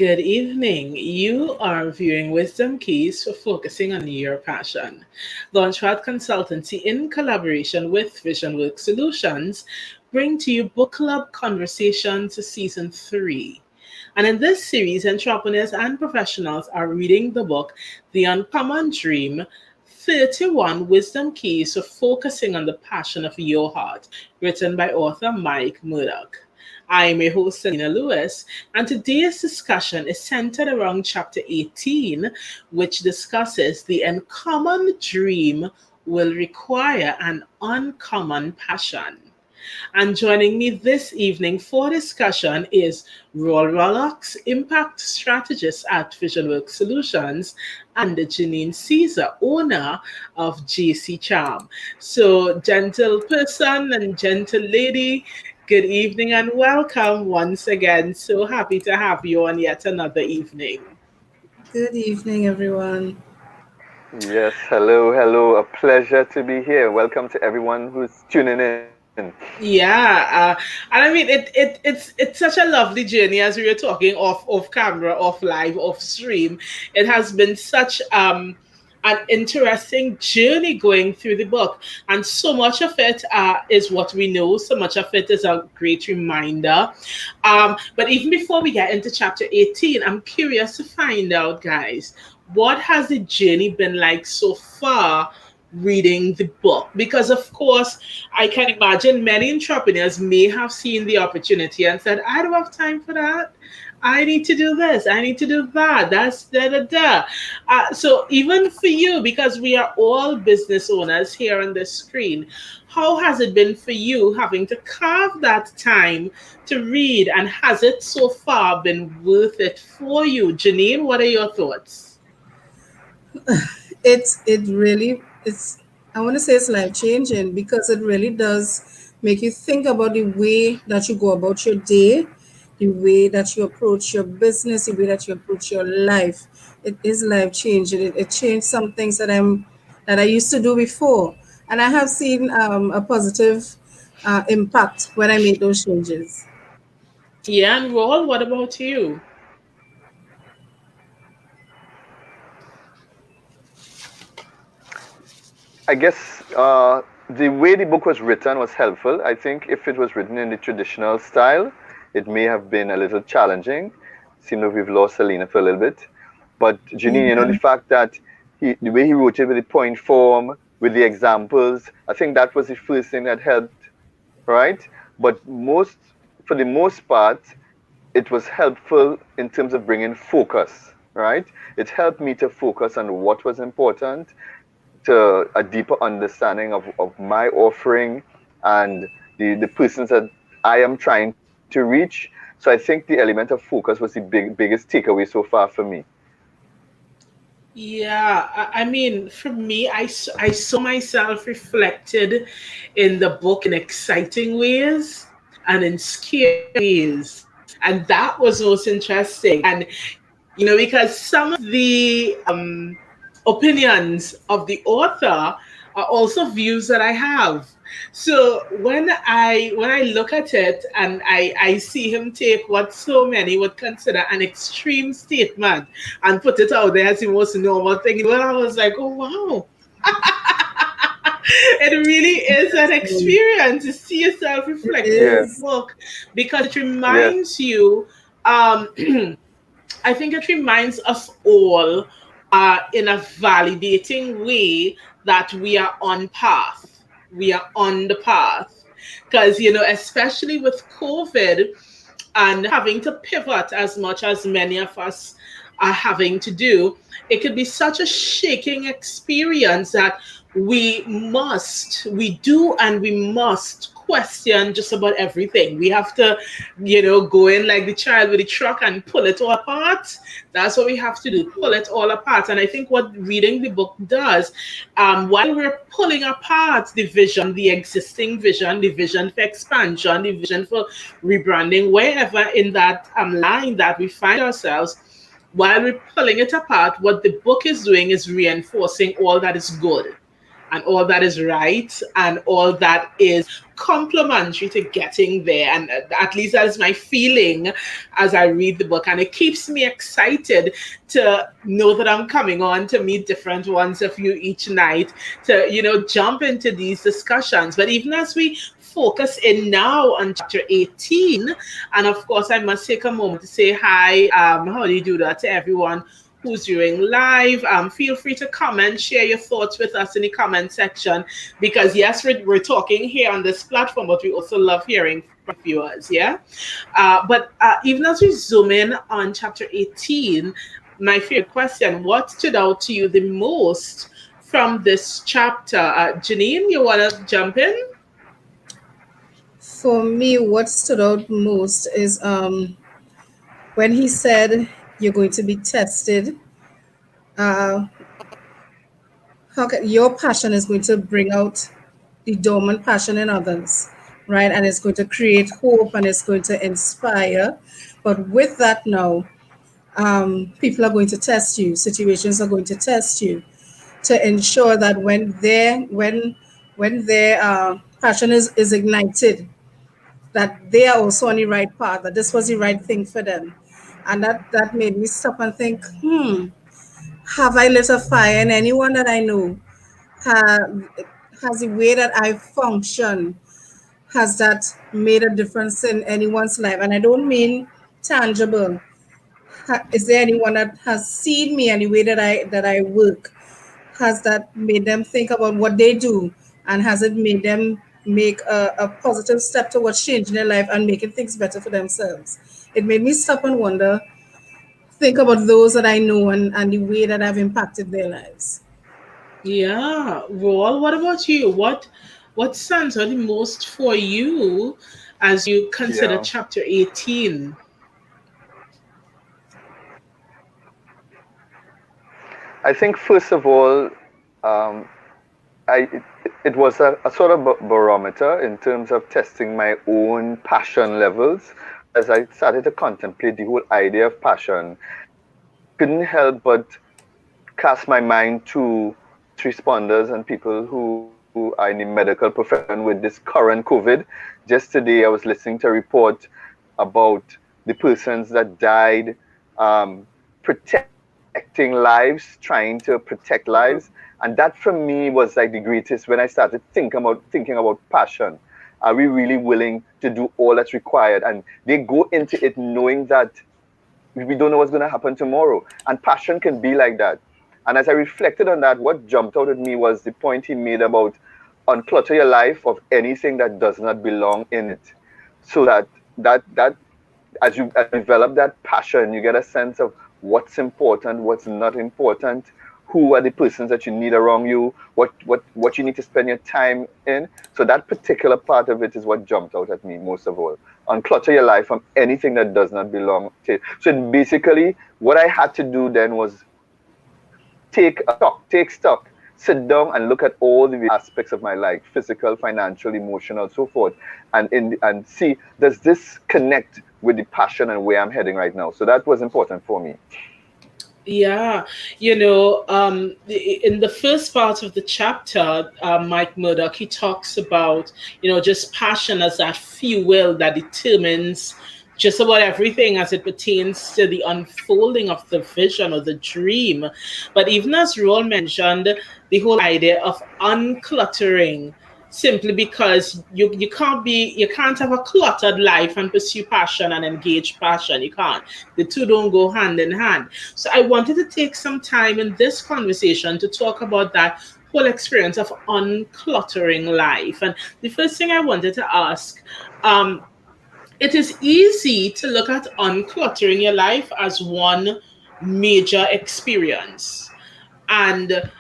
Good evening. You are viewing Wisdom Keys for Focusing on Your Passion. LaunchPad Consultancy, in collaboration with VisionWorks Solutions, bring to you Book Club Conversations Season 3. And in this series, entrepreneurs and professionals are reading the book The Uncommon Dream, 31 Wisdom Keys for Focusing on the Passion of Your Heart, written by author Mike Murdoch. I'm your host, Alina Lewis, and today's discussion is centered around chapter 18, which discusses the uncommon dream will require an uncommon passion. And joining me this evening for discussion is Roy Rollox, Impact Strategist at VisionWorks Solutions, and Janine Caesar, owner of JC Charm. So, gentle person and gentle lady, good evening and welcome once again. So happy to have you on yet another evening. Good evening, everyone. Yes, hello. A pleasure to be here. Welcome to everyone who's tuning in. Yeah, and I mean it's such a lovely journey as we were talking off camera, off live, off stream. It has been such an interesting journey going through the book, and so much of it is what we know. So much of it is a great reminder. But even before we get into chapter 18, I'm curious to find out, guys, what has the journey been like so far reading the book? Because of course I can imagine many entrepreneurs may have seen the opportunity and said, I don't have time for that. I need to do this. I need to do that. That's da da da. So even for you, because we are all business owners here on the screen, how has it been for you having to carve that time to read? And has it so far been worth it for you? Janine, what are your thoughts? It's I want to say it's life changing because it really does make you think about the way that you go about your day, the way that you approach your business, the way that you approach your life. It is life changing. It changed some things that I used to do before, and I have seen a positive impact when I made those changes. Yeah, and Roll, what about you? I guess the way the book was written was helpful. I think if it was written in the traditional style, it may have been a little challenging. Seems like we've lost Selena for a little bit. But Janine, the Yeah. fact that the way he wrote it with the point form, with the examples, I think that was the first thing that helped, right? But for the most part, it was helpful in terms of bringing focus, right? It helped me to focus on what was important, to a deeper understanding of my offering and the persons that I am trying to reach. So I think the element of focus was the biggest takeaway so far for me. Yeah, I mean, for me, I saw myself reflected in the book in exciting ways and in scary ways. And that was most interesting. And, because some of the opinions of the author are also views that I have. So when I look at it and I see him take what so many would consider an extreme statement and put it out there as the most normal thing, well, I was like, oh wow, it really is an experience to see yourself It reflected in Yeah, the is. book because it yes, reminds you. Um, I think it reminds us all in a validating way that we are on path. We are on the path. Because, especially with COVID and having to pivot as much as many of us are having to do, it could be such a shaking experience that we do and we must question just about everything. We have to, go in like the child with the truck and pull it all apart. That's what we have to do, pull it all apart. And I think what reading the book does, while we're pulling apart the vision, the existing vision, the vision for expansion, the vision for rebranding, wherever in that line that we find ourselves, while we're pulling it apart, what the book is doing is reinforcing all that is good. and all that is right, and all that is complementary to getting there. And at least that is my feeling as I read the book. And it keeps me excited to know that I'm coming on to meet different ones of you each night to, jump into these discussions. But even as we focus in now on chapter 18, and of course, I must take a moment to say hi. How do you do that to everyone who's viewing live? Feel free to comment, share your thoughts with us in the comment section, because yes, we're talking here on this platform, but we also love hearing from viewers. Yeah. But even as we zoom in on chapter 18, my favorite question: what stood out to you the most from this chapter? Janine, you want to jump in? For me, what stood out most is when he said you're going to be tested. Uh, your passion is going to bring out the dormant passion in others, right? And it's going to create hope and it's going to inspire. But with that now, people are going to test you. Situations are going to test you to ensure that when their passion is ignited, that they are also on the right path, that this was the right thing for them. And that made me stop and think, have I lit a fire in anyone that I know? Have, has the way that I function, has that made a difference in anyone's life? And I don't mean tangible. Is there anyone that has seen me and the way that I work? Has that made them think about what they do? And has it made them make a positive step towards changing their life and making things better for themselves? It made me stop and wonder, think about those that I know and the way that I've impacted their lives. Yeah, Roll, what about you? What stands out the most for you as you consider Yeah. chapter 18? I think first of all, um, it was a sort of barometer in terms of testing my own passion levels. As I started to contemplate the whole idea of passion, couldn't help but cast my mind to responders and people who are in the medical profession with this current COVID. Just today, I was listening to a report about the persons that died protecting lives, trying to protect lives. And that for me was like the greatest when I started thinking about passion. Are we really willing to do all that's required? And they go into it knowing that we don't know what's going to happen tomorrow. And passion can be like that. And as I reflected on that, what jumped out at me was the point he made about unclutter your life of anything that does not belong in it. So that as you develop that passion, you get a sense of what's important, what's not important, who are the persons that you need around you, what you need to spend your time in. So that particular part of it is what jumped out at me most of all. Unclutter your life from anything that does not belong to it. So basically, what I had to do then was take stock, sit down and look at all the aspects of my life, physical, financial, emotional, so forth, and see, does this connect with the passion and where I'm heading right now? So that was important for me. Yeah, in the first part of the chapter, Mike Murdoch, he talks about, just passion as that fuel that determines just about everything as it pertains to the unfolding of the vision or the dream. But even as Roel mentioned, the whole idea of uncluttering, simply because you can't have a cluttered life and pursue passion and engage passion. You can't. The two don't go hand in hand. So I wanted to take some time in this conversation to talk about that whole experience of uncluttering life. And the first thing I wanted to ask, it is easy to look at uncluttering your life as one major experience. And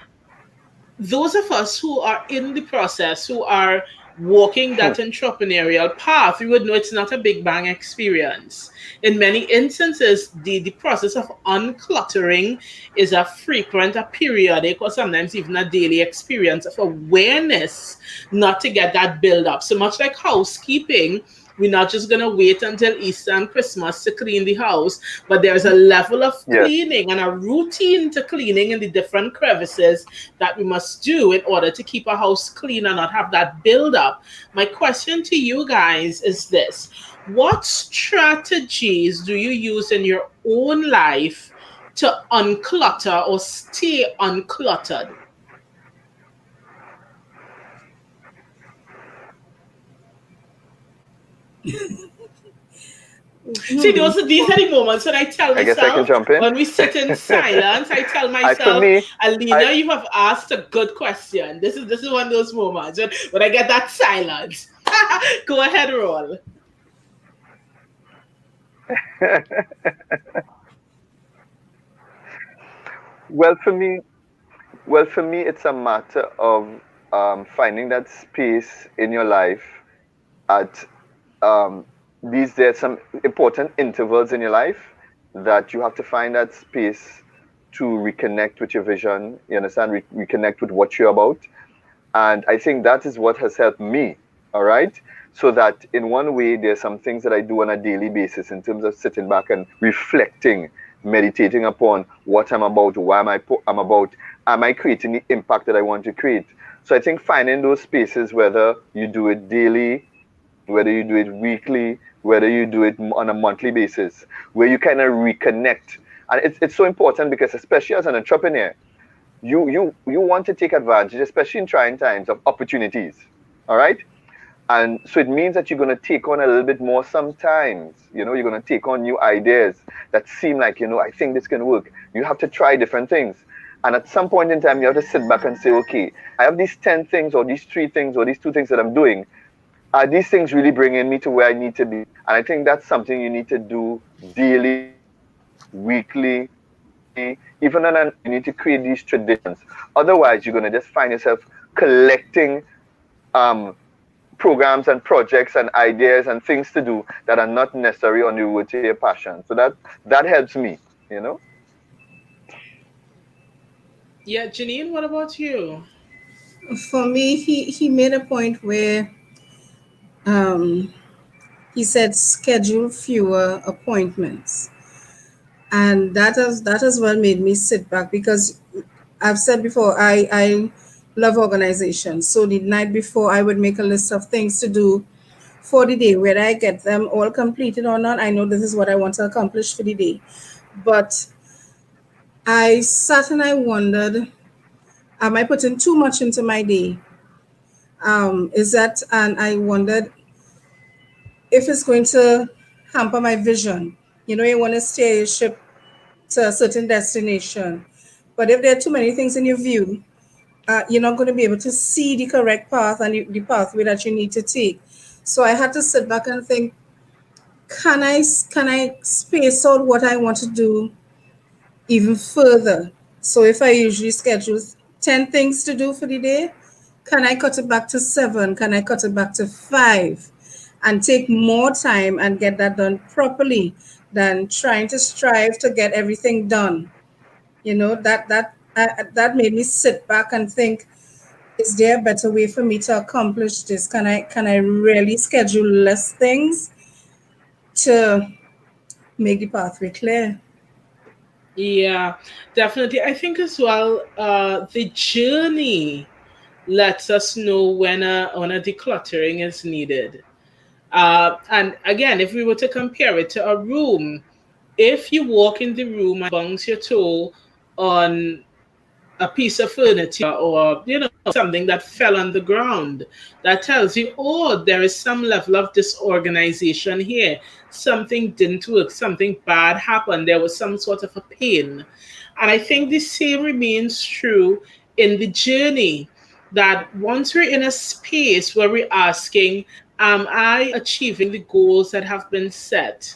those of us who are in the process, who are walking that entrepreneurial path, we would know it's not a big bang experience. In many instances, the process of uncluttering is a frequent, a periodic, or sometimes even a daily experience of awareness, not to get that build up. So much like housekeeping, We're not just going to wait until Easter and Christmas to clean the house, but there's a level of Yes. cleaning and a routine to cleaning in the different crevices that we must do in order to keep a house clean and not have that build up. My question to you guys is this: what strategies do you use in your own life to unclutter or stay uncluttered? See, Hmm. these are the moments when I tell I guess I can myself, jump in. when we sit in silence, I tell For myself, me, I Alina, you have asked a good question. This is one of those moments when I get that silence. Go ahead, roll. well for me, it's a matter of finding that space in your life at these there's some important intervals in your life that you have to find that space to reconnect with your vision. You understand? Reconnect with what you're about. And I think that is what has helped me. All right. So that in one way, there's some things that I do on a daily basis in terms of sitting back and reflecting, meditating upon what I'm about, why I'm about, am I creating the impact that I want to create? So I think finding those spaces, whether you do it daily, whether you do it weekly, whether you do it on a monthly basis, where you kind of reconnect. And it's so important because, especially as an entrepreneur, you want to take advantage, especially in trying times, of opportunities. All right. And so it means that you're going to take on a little bit more sometimes. You're going to take on new ideas that seem like, I think this can work. You have to try different things. And at some point in time, you have to sit back and say, okay, I have these 10 things or these 3 things or these 2 things that I'm doing. Are these things really bringing me to where I need to be? And I think that's something you need to do daily, weekly, monthly, even on an, you need to create these traditions. Otherwise, you're going to just find yourself collecting um, programs and projects and ideas and things to do that are not necessary on the road to your passion. So that helps me, you know. Yeah, Janine, what about you? For me, he made a point where um, he said schedule fewer appointments, and that has well made me sit back because I've said before I love organization. So the night before, I would make a list of things to do for the day. Whether I get them all completed or not, I know this is what I want to accomplish for the day. But I sat and I wondered, am I putting too much into my day? Is that, and I wondered if it's going to hamper my vision. You want to steer your ship to a certain destination. But if there are too many things in your view, you're not going to be able to see the correct path and the pathway that you need to take. So I had to sit back and think, can I space out what I want to do even further? So if I usually schedule 10 things to do for the day, can I cut it back to 7? Can I cut it back to 5? And take more time and get that done properly than trying to strive to get everything done. That made me sit back and think, is there a better way for me to accomplish this? Can I really schedule less things to make the pathway clear? Yeah, definitely. I think as well, the journey lets us know when a decluttering is needed. And again, if we were to compare it to a room, if you walk in the room and bounce your toe on a piece of furniture or something that fell on the ground, that tells you, oh, there is some level of disorganization here. Something didn't work, something bad happened, there was some sort of a pain. And I think the same remains true in the journey, that once we're in a space where we're asking, am I achieving the goals that have been set?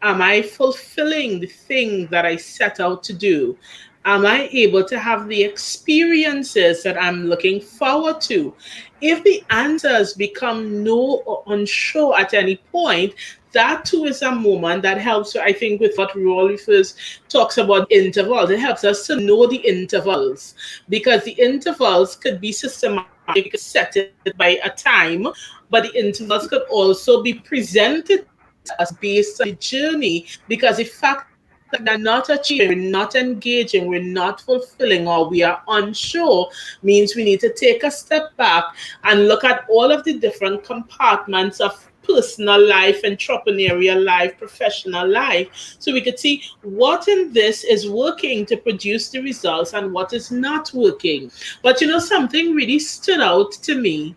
Am I fulfilling the thing that I set out to do? Am I able to have the experiences that I'm looking forward to? If the answers become no or unsure at any point, that too is a moment that helps, I think, with what Rolly first talks about intervals. It helps us to know the intervals, because the intervals could be systematic You could set it by a time, but the intervals could also be presented to us based on the journey, because the fact that we are not achieving, we're not engaging, we're not fulfilling, or we are unsure means we need to take a step back and look at all of the different compartments of personal life, entrepreneurial life, professional life, so we could see what in this is working to produce the results and what is not working. But something really stood out to me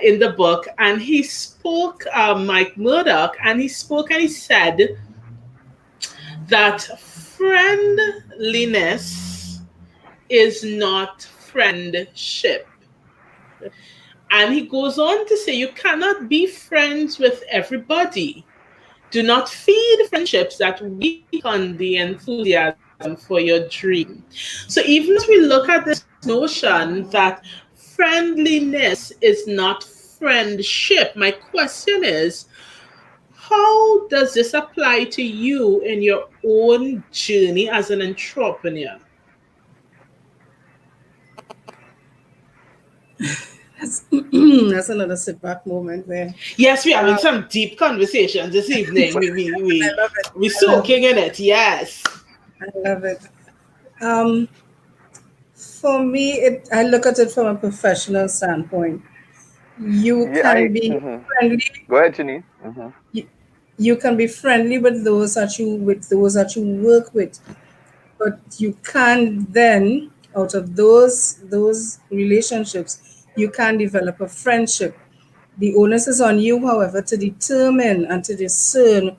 in the book, and he spoke, Mike Murdoch, and he spoke and he said that friendliness is not friendship. And he goes on to say you cannot be friends with everybody. Do not feed friendships that weaken the enthusiasm for your dream. So, even as we look at this notion that friendliness is not friendship, my question is, how does this apply to you in your own journey as an entrepreneur? That's, that's another sit back moment where Yes, we're having um, some deep conversations this evening. I love it. We I love it. soaking in it. Yes. I love it. Um, for me, I look at it from a professional standpoint. You Yeah, can be friendly. go ahead, Janine. You, you can be friendly with those that you work with, but you can then out of those relationships, you can develop a friendship. The onus is on you, however, to determine and to discern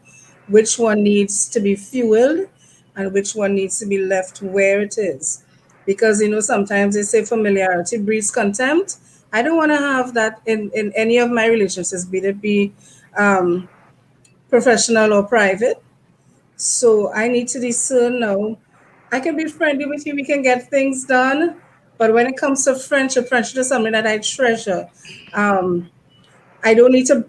which one needs to be fueled and which one needs to be left where it is. Because, sometimes they say familiarity breeds contempt. I don't want to have that in any of my relationships, be it be um, professional or private. So I need to discern now. I can be friendly with you, we can get things done. But when it comes to friendship is something that I treasure. Um, I don't need to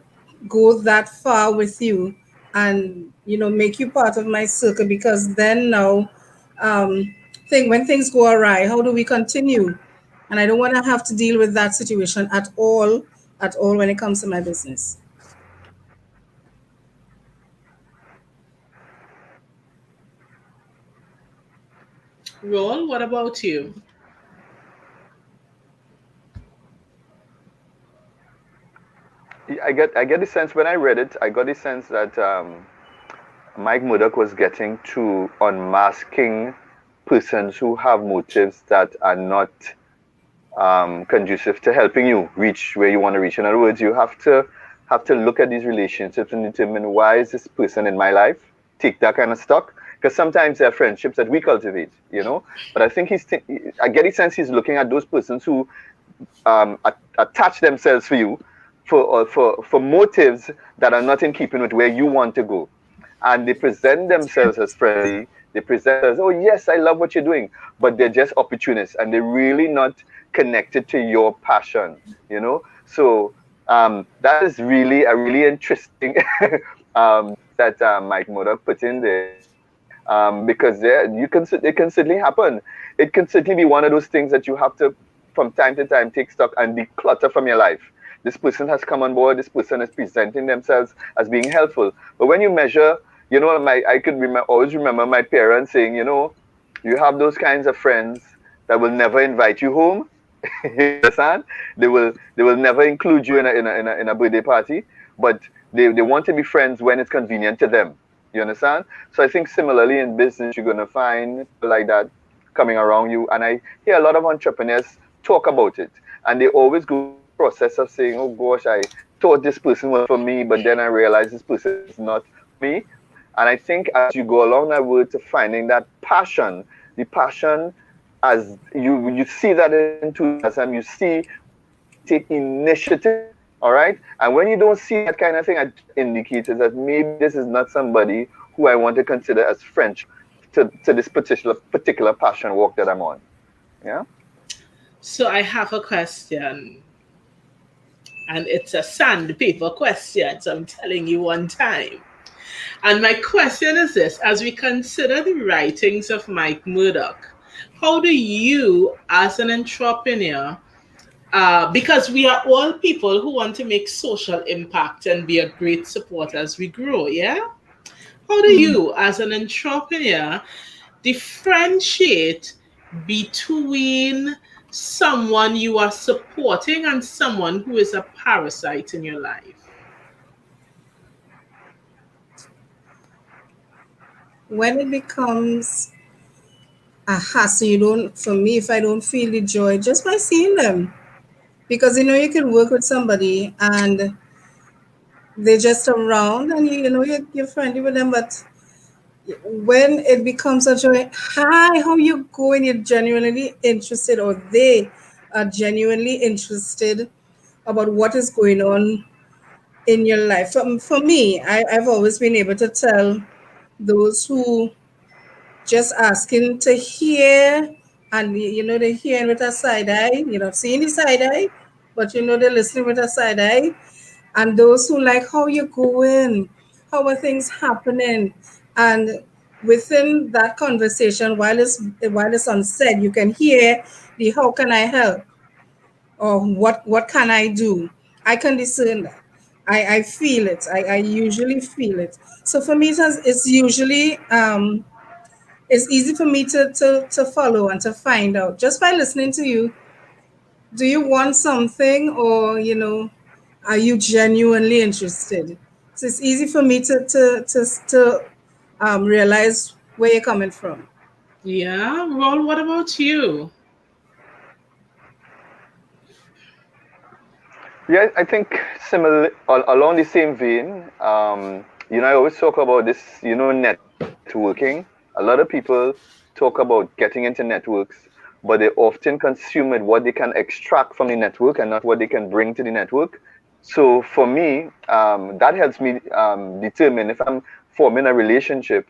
go that far with you and make you part of my circle, because then now um when things go awry, how do we continue? And I don't want to have to deal with that situation at all when it comes to my business. Ron, what about you? I get the sense when I read it, I got the sense that Mike Murdoch was getting to unmasking persons who have motives that are not conducive to helping you reach where you want to reach. In other words, you have to look at these relationships and determine, why is this person in my life? Take that kind of stock. Because sometimes there are friendships that we cultivate. But I think I get the sense he's looking at those persons who attach themselves for you for motives that are not in keeping with where you want to go, and they present themselves as friendly. They present as, oh yes, I love what you're doing, but they're just opportunists and they're really not connected to your passion. So that is really a really interesting that Mike Murdoch put in there, because it can certainly happen. It can certainly be one of those things that you have to, from time to time, take stock and declutter from your life. This person has come on board. This person is presenting themselves as being helpful. But when you measure, I could always remember my parents saying, you have those kinds of friends that will never invite you home. You understand? They will never include you in a birthday party, but they want to be friends when it's convenient to them. You understand? So I think similarly in business, you're gonna find people like that coming around you. And I hear a lot of entrepreneurs talk about it, and they always go through this process of saying, "Oh gosh, I thought this person was for me, but then I realized this person is not for me." And I think as you go along that road to finding that passion, the passion, as you see that enthusiasm, you see take initiative, all right? And when you don't see that kind of thing, it indicates that maybe this is not somebody who I want to consider as friendship to this particular passion walk that I'm on. Yeah. So I have a question, and it's a sandpaper question, so I'm telling you one time. And my question is this: as we consider the writings of Mike Murdoch, how do you, as an entrepreneur, because we are all people who want to make social impact and be a great support as we grow. Yeah. How do you, as an entrepreneur, differentiate between someone you are supporting and someone who is a parasite in your life? When it becomes a hassle, you don't, for me, if I don't feel the joy just by seeing them, because you can work with somebody and they're just around and you're friendly with them, but when it becomes a joy, hi, how you going? You're genuinely interested, or they are genuinely interested about what is going on in your life. For me, I've always been able to tell those who just asking to hear, and they're hearing with a side eye, seeing the side eye, but they're listening with a side eye. And those who like, how you going, how are things happening, and within that conversation, while it's unsaid, you can hear the how can I help, or what can I do. I can discern that. I feel it. I usually feel it. So for me, it's usually it's easy for me to follow and to find out just by listening to you. Do you want something, or are you genuinely interested? So it's easy for me to realize where you're coming from. Yeah. Well, what about you? Yeah, I think similar along the same vein. I always talk about this. Networking. A lot of people talk about getting into networks, but they often consume it what they can extract from the network and not what they can bring to the network. So for me, that helps me determine if I'm forming a relationship,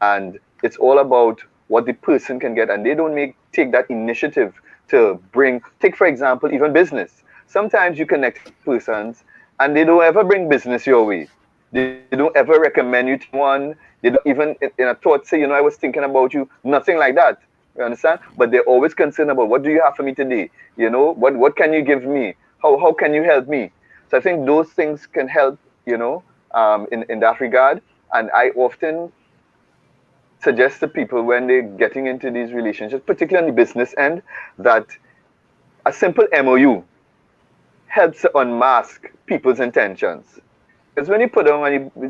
and it's all about what the person can get, and they don't take that initiative to bring. Take for example, even business. Sometimes you connect with persons, and they don't ever bring business your way. They don't ever recommend you to one. They don't even in a thought say, I was thinking about you. Nothing like that. You understand? But they're always concerned about what do you have for me today? What can you give me? How can you help me? So I think those things can help, in that regard. And I often suggest to people when they're getting into these relationships, particularly on the business end, that a simple MOU helps to unmask people's intentions. Because when you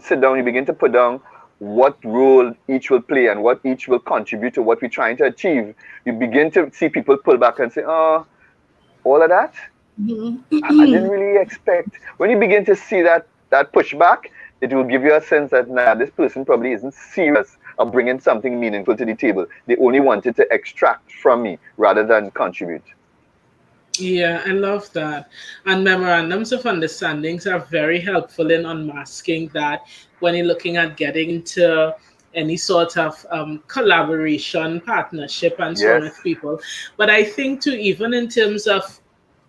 sit down, you begin to put down what role each will play and what each will contribute to what we're trying to achieve. You begin to see people pull back and say, oh, all of that? I didn't really expect. When you begin to see that pushback, it will give you a sense that nah, this person probably isn't serious of bringing something meaningful to the table. They only wanted to extract from me rather than contribute. Yeah, I love that. And memorandums of understandings are very helpful in unmasking that when you're looking at getting into any sort of collaboration, partnership, and so on Yes. with people. But I think, too, even in terms of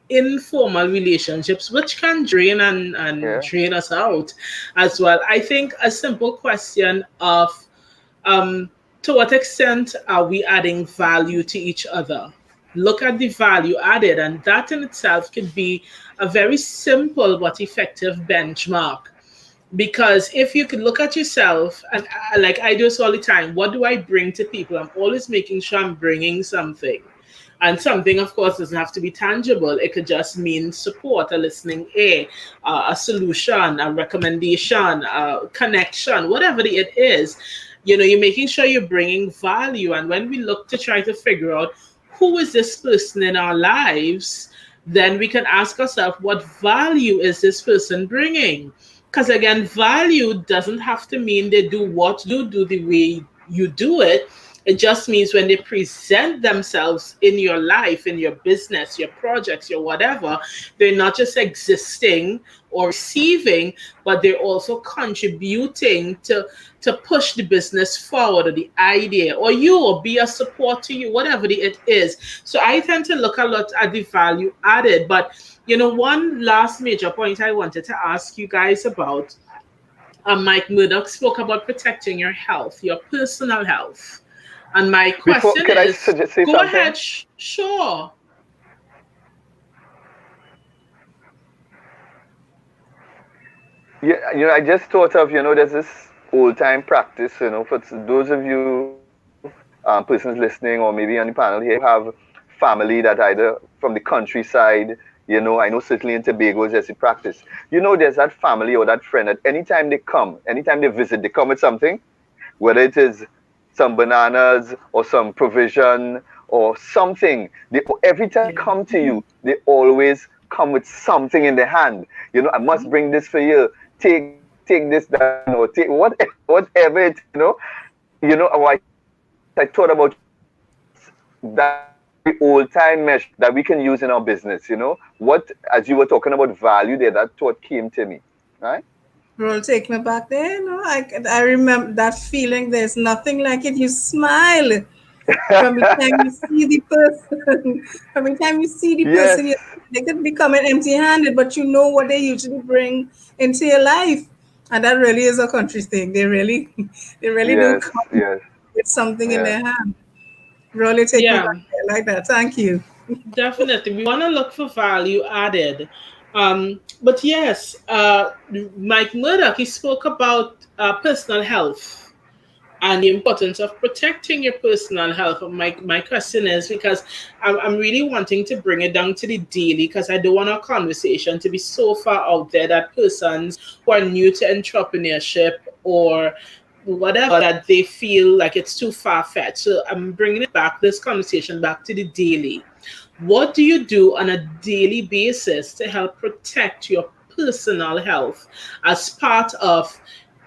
informal relationships, which can drain and Yeah. drain us out as well, I think a simple question of um, to what extent are we adding value to each other? Look at the value added, and that in itself could be a very simple but effective benchmark. Because if you could look at yourself, and like I do this all the time, what do I bring to people? I'm always making sure I'm bringing something. And something, of course, doesn't have to be tangible. It could just mean support, a listening ear, a solution, a recommendation, a connection, whatever it is. You're making sure you're bringing value. And when we look to try to figure out who is this person in our lives, then we can ask ourselves, what value is this person bringing? Because again, value doesn't have to mean they do what you do the way you do it. It just means when they present themselves in your life, in your business, your projects, your whatever, they're not just existing or receiving, but they're also contributing to push the business forward, or the idea, or you, or be a support to you, whatever it is. So I tend to look a lot at the value added. But one last major point I wanted to ask you guys about. Mike Murdoch spoke about protecting your health, your personal health. And my Before, question can I is, suggest say go ahead. something? Sure. Yeah, I just thought of, there's this old time practice, for those of you persons listening or maybe on the panel here who have family that either from the countryside, I know certainly in Tobago there's a practice. There's that family or that friend that anytime they come, anytime they visit, they come with something, whether it is some bananas or some provision or something. Every time they Yeah. come to you, they always come with something in their hand. I must bring this for you. Take this, that, take whatever it, I thought about that very old time measure that we can use in our business. As you were talking about value there, that thought came to me, right? Roll, take me back there. No, I remember that feeling. There's nothing like it. You smile from the time you see the person. From the time you see the Yes, person, they could be coming empty-handed, but you know what they usually bring into your life, and that really is a country thing. They really do yes, come yes, with something in yes. their hand. Really take me Yeah, back there like that. Thank you. definitely. We want to look for value added. But yes, Mike Murdoch, he spoke about personal health and the importance of protecting your personal health. My question is because I'm really wanting to bring it down to the daily because I don't want our conversation to be so far out there that persons who are new to entrepreneurship or whatever that they feel like it's too far fetched. So I'm bringing it back, this conversation back to the daily. What do you do on a daily basis to help protect your personal health as part of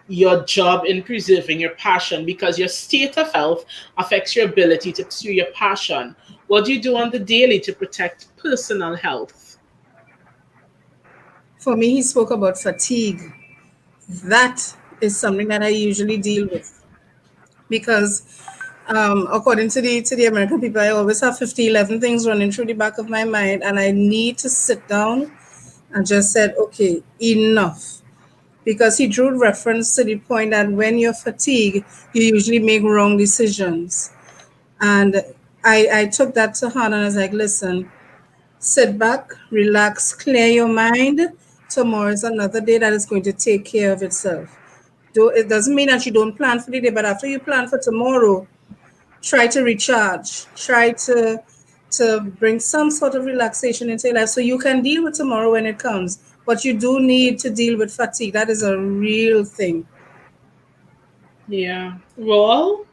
your job in preserving your passion? Because your state of health affects your ability to pursue your passion. What do you do on the daily to protect personal health? For me, he spoke about fatigue. That is something that I usually deal with because according to the American people, I always have 50, 11 things running through the back of my mind, and I need to sit down and just said, okay, enough. Because he drew reference to the point that when you're fatigued, you usually make wrong decisions. And I took that to heart and I was like, listen, sit back, relax, clear your mind. Tomorrow is another day that is going to take care of itself. It doesn't mean that you don't plan for the day, but after you plan for tomorrow, try to recharge, try to bring some sort of relaxation into your life so you can deal with tomorrow when it comes. But you do need to deal with fatigue. That is a real thing. Yeah. Well,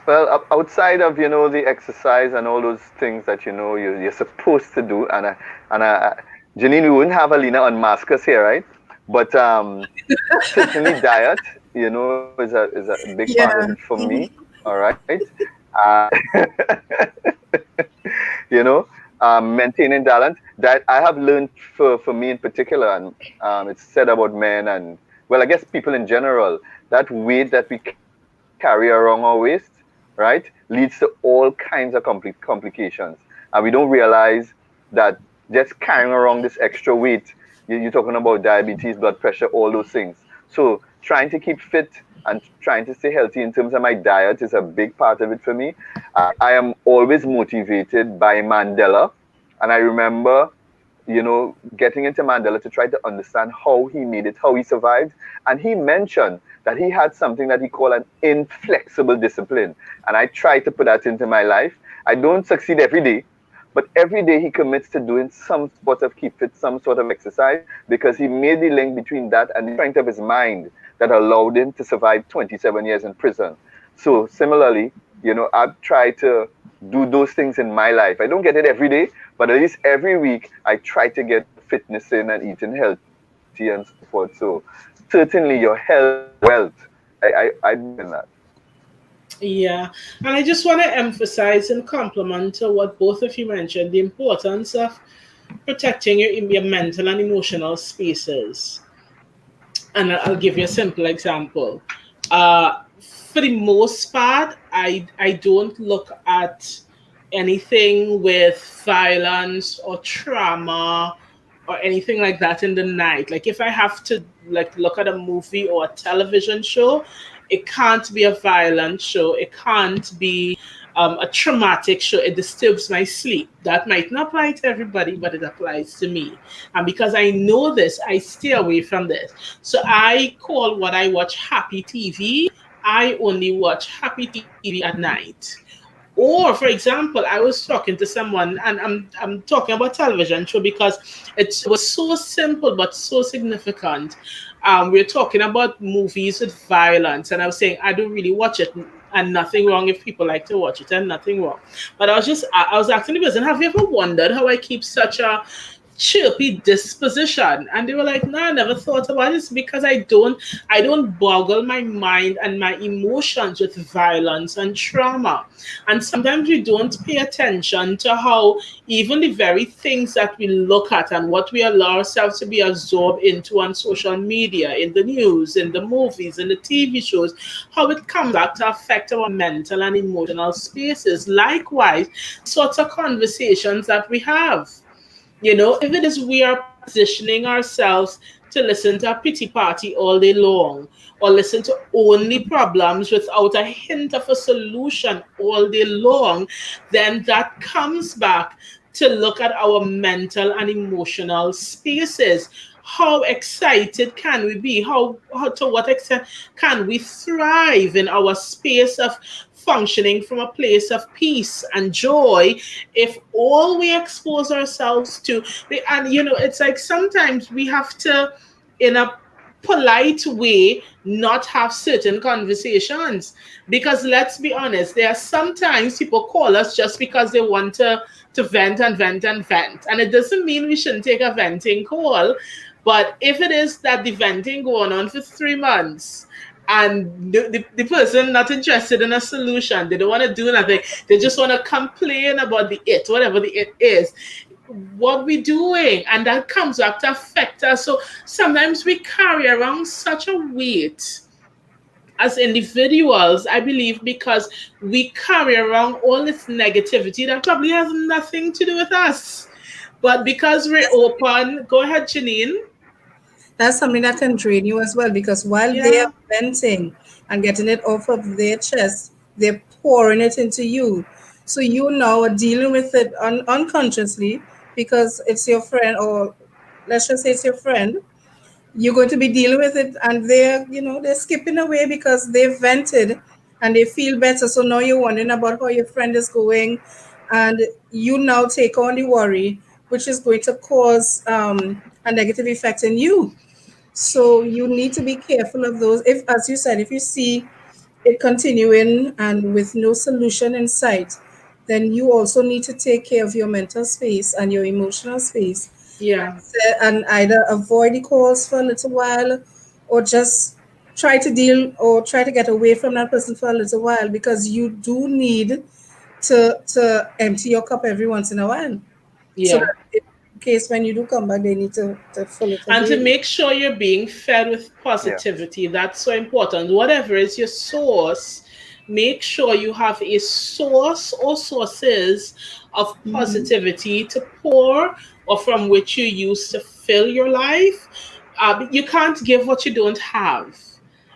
Well, outside of the exercise and all those things that you're supposed to do, and Janine, we wouldn't have Alina unmask us here, right? But certainly diet, is a big part of it Yeah. for me. All right, uh, you know, maintaining balance. That I have learned for me in particular, and it's said about men and well, I guess people in general. That weight that we carry around our waist, right, leads to all kinds of complications, and we don't realize that just carrying around this extra weight, you're talking about diabetes, blood pressure, all those things. So trying to keep fit and trying to stay healthy in terms of my diet is a big part of it for me. I am always motivated by Mandela, and I remember getting into Mandela to try to understand how he made it, how he survived. And he mentioned that he had something that he called an inflexible discipline. And I try to put that into my life. I don't succeed every day, but every day he commits to doing some sort of keep fit, some sort of exercise, because he made the link between that and the strength of his mind that allowed him to survive 27 years in prison. So similarly, I've tried to do those things in my life. I don't get it every day, but at least every week I try to get fitness in and eating healthy and so forth. So certainly your health is your wealth. I believe in that. yeah. And I just want to emphasize and compliment to what both of you mentioned, the importance of protecting your mental and emotional spaces. And I'll give you a simple example. For the most part, I don't look at anything with violence or trauma or anything like that in the night. Like if I have to like look at a movie or a television show, it can't be a violent show. It can't be a traumatic show, it disturbs my sleep. That might not apply to everybody, but it applies to me. And because I know this, I stay away from this. So I call what I watch happy TV. I only watch happy TV at night. Or, for example, I was talking to someone, and I'm talking about television show because it was so simple but so significant. We're talking about movies with violence, and I was saying I don't really watch it, and nothing wrong if people like to watch it, and nothing wrong. But I was asking the person, have you ever wondered how I keep such a chirpy disposition? And they were like, no, I never thought about this, because I don't boggle my mind and my emotions with violence and trauma. And sometimes we don't pay attention to how even the very things that we look at and what we allow ourselves to be absorbed into on social media, in the news, in the movies, in the TV shows, how it comes back to affect our mental and emotional spaces. Likewise, sorts of conversations that we have. If it is we are positioning ourselves to listen to a pity party all day long, or listen to only problems without a hint of a solution all day long, then that comes back to look at our mental and emotional spaces. How excited can we be? How to what extent can we thrive in our space of functioning from a place of peace and joy, if all we expose ourselves to, and it's like sometimes we have to, in a polite way, not have certain conversations, because let's be honest, there are sometimes people call us just because they want to vent and vent and vent, and it doesn't mean we shouldn't take a venting call. But if it is that the venting going on for 3 months, and the person not interested in a solution, they don't want to do nothing, they just want to complain about the it, whatever the it is, what we doing? And that comes back to affect us. So sometimes we carry around such a weight as individuals, I believe, because we carry around all this negativity that probably has nothing to do with us. But because we're open, go ahead, Janine. That's something that can drain you as well, because while they are Yeah, venting and getting it off of their chest, they're pouring it into you. So you now are dealing with it unconsciously, because it's your friend, or let's just say it's your friend. You're going to be dealing with it, and they're skipping away because they've vented and they feel better. So now you're wondering about how your friend is going, and you now take on the worry, which is going to cause a negative effect in you. So you need to be careful of those. If, as you said, if you see it continuing and with no solution in sight, then you also need to take care of your mental space and your emotional space, yeah, and either avoid the calls for a little while, or just try to get away from that person for a little while, because you do need to empty your cup every once in a while, so yeah. that in case when you do come back, they need to fill it And to again. make sure you're being fed with Yeah. positivity, that's so important. Whatever is your source, make sure you have a source or sources of positivity to pour, or from which you use to fill your life. You can't give what you don't have.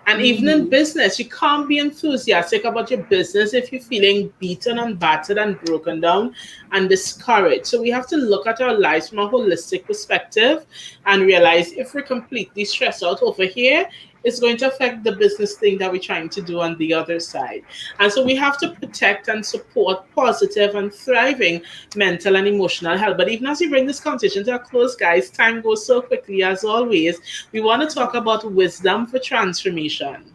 And even in business, you can't be enthusiastic about your business if you're feeling beaten and battered and broken down and discouraged. So we have to look at our lives from a holistic perspective and realize if we're completely stressed out over here, it's going to affect the business thing that we're trying to do on the other side. And so we have to protect and support positive and thriving mental and emotional health. But even as we bring this conversation to a close, guys, time goes so quickly as always. We want to talk about wisdom for transformation.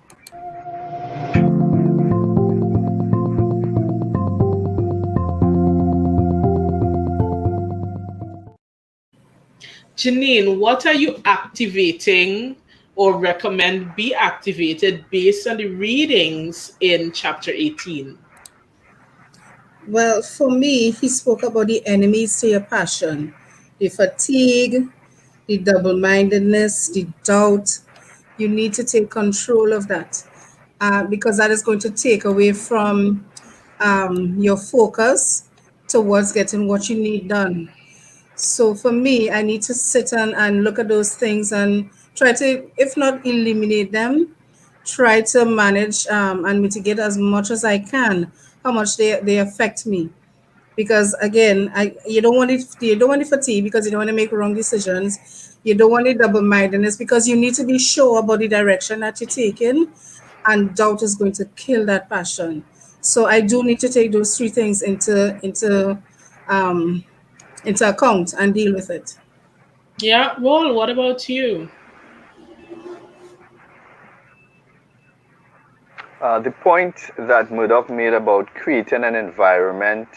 Janine, what are you activating or recommend be activated based on the readings in chapter 18? Well, for me, he spoke about the enemies to your passion, the fatigue, the double mindedness, the doubt. You need to take control of that, because that is going to take away from your focus towards getting what you need done. So for me, I need to sit and look at those things and try to, if not eliminate them, try to manage and mitigate as much as I can. they affect me. Because again, you don't want the fatigue because you don't want to make wrong decisions. You don't want the double mindedness because you need to be sure about the direction that you're taking, and doubt is going to kill that passion. So I do need to take those three things um, into account and deal with it. Yeah, well, what about you? The point that Murdoch made about creating an environment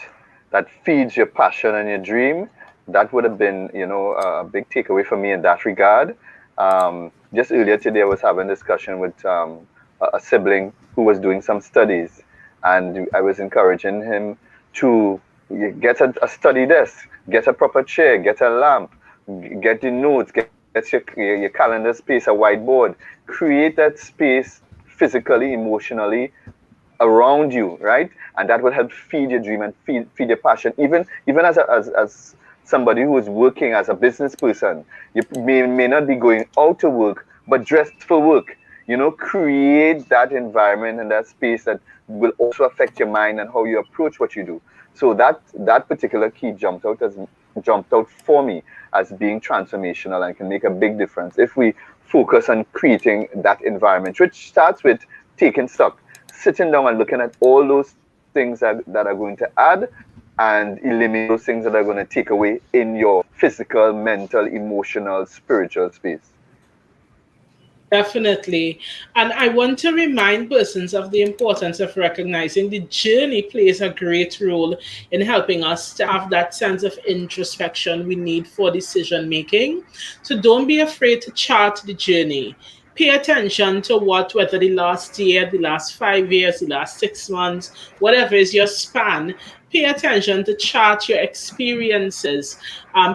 that feeds your passion and your dream, that would have been, a big takeaway for me in that regard. Just earlier today, I was having a discussion with a sibling who was doing some studies, and I was encouraging him to get a study desk, get a proper chair, get a lamp, get the notes, get your calendar space, a whiteboard, create that space physically, emotionally around you, right? And that will help feed your dream and feed your passion. Even as somebody who is working as a business person, you may not be going out to work, but dressed for work. Create that environment and that space that will also affect your mind and how you approach what you do. So that particular key jumped out for me as being transformational and can make a big difference if we focus on creating that environment, which starts with taking stock, sitting down and looking at all those things that are going to add and eliminate those things that are going to take away in your physical, mental, emotional, spiritual space. Definitely. And I want to remind persons of the importance of recognizing the journey plays a great role in helping us to have that sense of introspection we need for decision making. So don't be afraid to chart the journey. Pay attention to whether the last year, the last 5 years, the last 6 months, whatever is your span, pay attention to chart your experiences.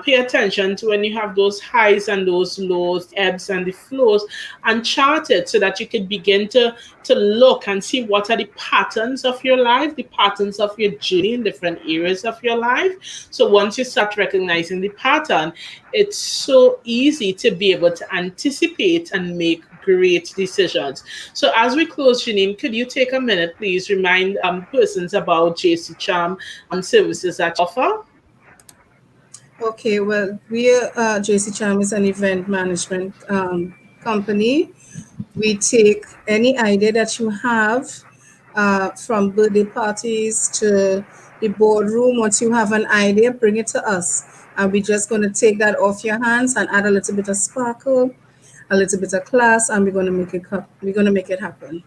Pay attention to when you have those highs and those lows, the ebbs and the flows, and chart it so that you can begin to look and see what are the patterns of your life, the patterns of your journey in different areas of your life. So once you start recognizing the pattern, it's so easy to be able to anticipate and make great decisions. So as we close, Janine, could you take a minute, please, remind persons about JC Charm and services that you offer? Okay, well, we are JC Cham is an event management company. We take any idea that you have, from birthday parties to the boardroom. Once you have an idea, bring it to us. And we're just going to take that off your hands and add a little bit of sparkle, a little bit of class, and we're going to make it happen.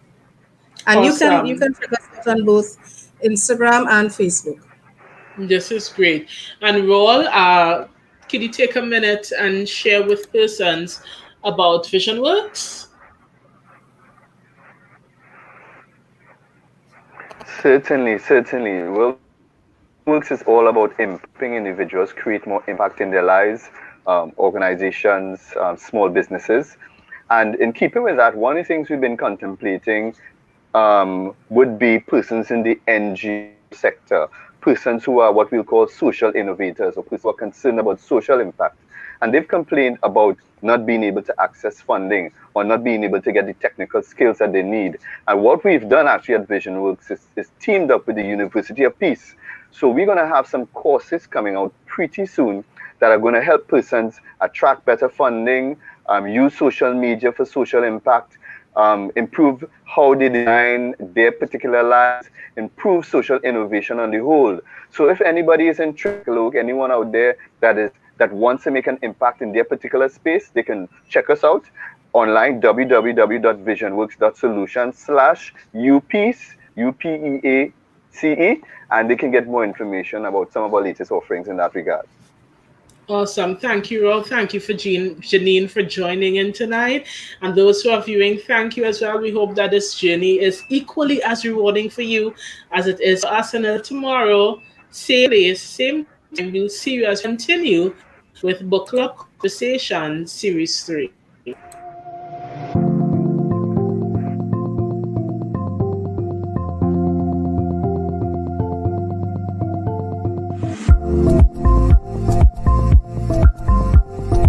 And you Awesome. can check us out on both Instagram and Facebook. This is great. And Roll, could you take a minute and share with persons about VisionWorks? Certainly. Well, VisionWorks is all about helping individuals create more impact in their lives, organizations, small businesses. And in keeping with that, one of the things we've been contemplating would be persons in the NGO sector, persons who are what we'll call social innovators or persons who are concerned about social impact. And they've complained about not being able to access funding or not being able to get the technical skills that they need. And what we've done actually at VisionWorks is teamed up with the University of Peace. So we're going to have some courses coming out pretty soon that are going to help persons attract better funding, use social media for social impact, improve how they design their particular lives, improve social innovation on the whole. So if anybody is interested, look, anyone out there that wants to make an impact in their particular space, they can check us out online, www.visionworks.solutions/UPEACE, UPEACE, and they can get more information about some of our latest offerings in that regard. Awesome. Thank you, Roll. Thank you for Janine for joining in tonight. And those who are viewing, thank you as well. We hope that this journey is equally as rewarding for you as it is for us. And tomorrow, same place, same time, we'll see you as we continue with Book Club Conversation Series 3.